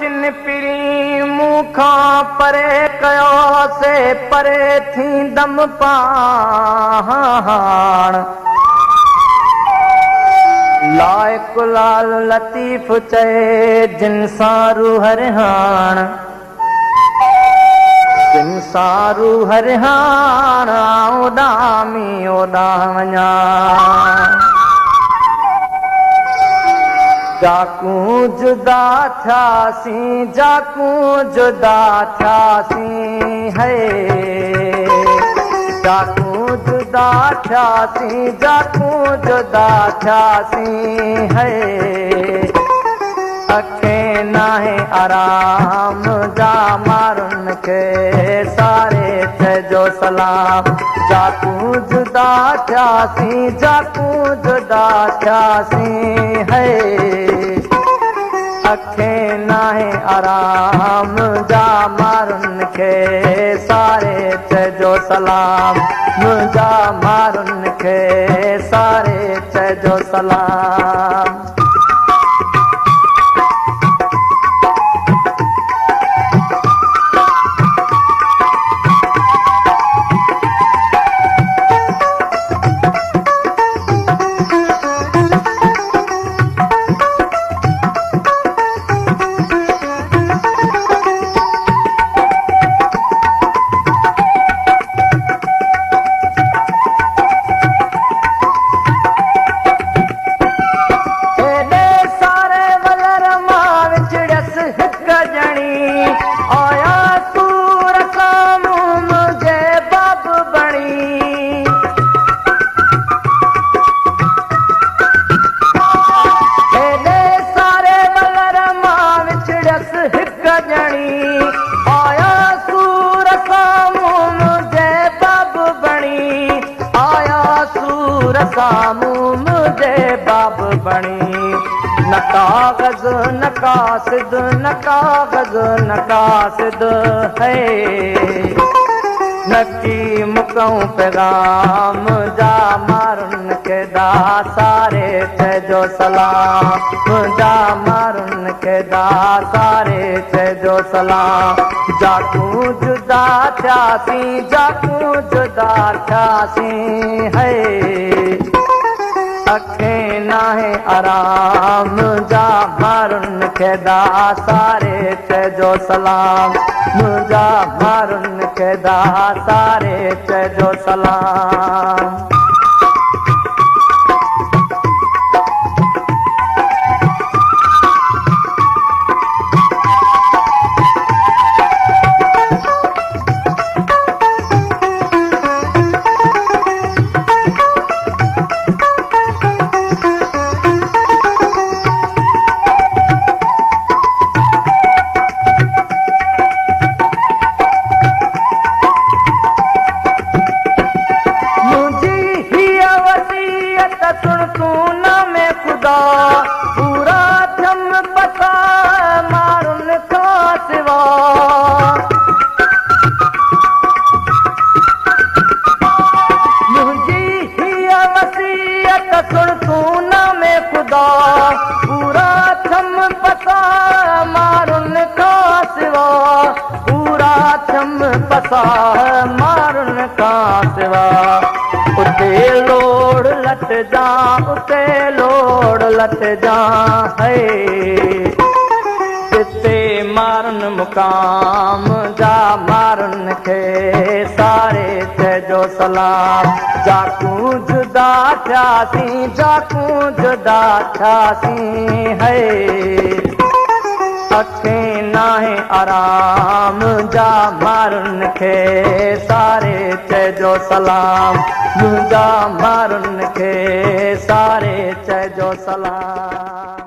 जिन पिरी मुखा परे कयो से परे थी दम पाण लाइक लाल लतीफ़ चए जिन सारू हरिहाण जिन सारू हरिहाण उॾामी ओॾा वञा जाकू जुदा थियासीं जाकू जुदा थियासीं है जाकू जुदा थियासीं जाकू जुदा थियासीं है अखे नाहे आराम जा मारुन के सारे चइजो सलाम जाकू जुदा थियासीं जाकू जुदा थियासीं है अखे नाहे आराम जा मारुन के सारे चइजो सलाम मुंहिंजा मारुन के सारे चइजो सलाम मुझे बाब बणी न कागज न कासिद न कागज न कासिद है नकी मुकऊं पैगाम जा मारुन के दा सारे चइजो सलाम जा मारुन के दा सारे चइजो सलाम जाकू जुदा थियासीं जाकू जुदा थियासीं है अखे नाहे आराम जा मारुन के दा सारे चइजो सलाम मुंहिंजा मारुन के दा सारे चइजो सलाम पूरा थम पसा मारुन खां सिवा मुंहिंजी हीअ वसीयत सुण तूं न में ख़ुदा पूरा थम पसा मारुन खां सिवा पूरा थम पसा मारुन खां सिवा उते लोड़ लट जा उते लोड़ लट जा है जिते मारुन मुकाम जा मारुन के सारे चइजो सलाम जाकू जुदा थियासीं जाकू जुदा थियासीं है अखे नाहे आराम जा मारुन के सारे चइजो सलाम मुंहिंजा मारुन के सारे चइजो सलाम